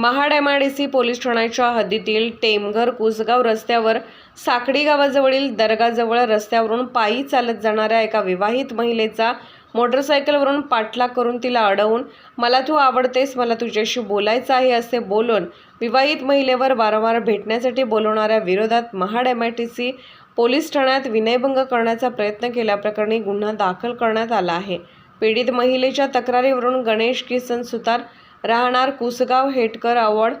Mahad MIDC police ठाण्याच्या हद्दीतील टेमघर कुसगाव रस्त्यावर साकडी गावाजवळील दर्गाजवळ रस्त्यावरून पायी चालत जाणाऱ्या एका विवाहित महिलेचा मोटरसायकलवरून पाठलाग करून तिला अडवून "मला तू आवडतेस, मला तुझ्याशी बोलायचं आहे" असे बोलून विवाहित महिलेवर वारंवार भेटण्यासाठी बोलवणाऱ्या विरोधात महाड MIDC पोलीस ठाण्यात विनयभंग करण्याचा प्रयत्न केल्याप्रकरणी गुन्हा दाखल करण्यात आला आहे। पीडित महिलेच्या तक्रारीवरून गणेश किसन सुतार राहणार कुसगाव हेटकर आवड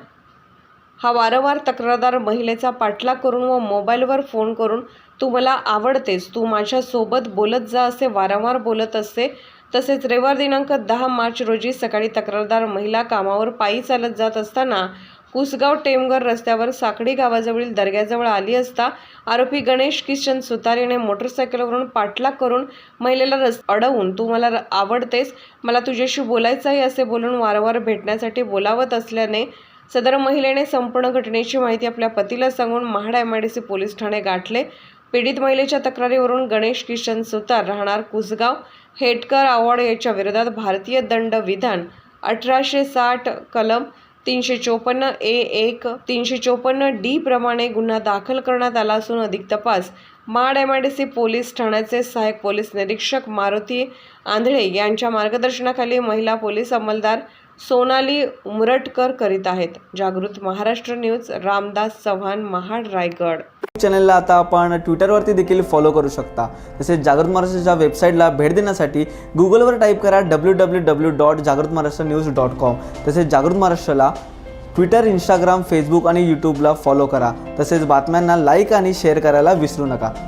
हा वारंवार तक्रारदार महिलेचा पाठलाग करून व मोबाईलवर फोन करून "तू मला आवडतेस, तू माझ्या सोबत बोलत जा" असे वारंवार बोलत असते। तसेच रविवार दिनांक 10 मार्च रोजी सकाळी तक्रारदार महिला कामावर पायी चालत जात असताना कुसगाव टेमघर रस्त्यावर साकडी गावाजवळील दर्ग्याजवळ आली असता आरोपी गणेश किशन सुतार याने मोटरसायकलवरून पाठलाग करून महिलेला अडवून "तू मला आवडतेस, मला तुझ्याशी बोलायचं आहे" असे बोलून वारंवार भेटण्यासाठी बोलावत असल्याने सदर महिलेने संपूर्ण घटनेची माहिती आपल्या पतीला सांगून महाड MIDC पोलीस ठाणे गाठले। पीडित महिलेच्या तक्रारीवरून गणेश किशन सुतार राहणार कुसगाव हेटकर आवड याच्या विरोधात भारतीय दंड विधान 1860 कलम 354A1 354D प्रमाणे गुन्हा दाखल करण्यात आला असून अधिक तपास महाड MIDC पोलीस ठाण्याचे सहाय्यक पोलीस निरीक्षक मारुती आंधळे यांच्या मार्गदर्शनाखाली महिला पोलीस अंमलदार सोनाली उमरटकर करीत आहेत। जागृत महाराष्ट्र न्यूज, रामदास चव्हाण, महाड, रायगड। चॅनलला आता आपण ट्विटरवरती देखील फॉलो करू शकता। तसेच जागृत महाराष्ट्राच्या वेबसाईटला भेट देण्यासाठी गुगलवर टाईप करा www.jagrutmaharashtranews.com। तसेच जागृत महाराष्ट्राला ट्विटर, इंस्टाग्राम, फेसबुक आणि यूट्यूबला फॉलो करा। तसेच बातम्यांना लाईक आणि शेअर करायला विसरू नका।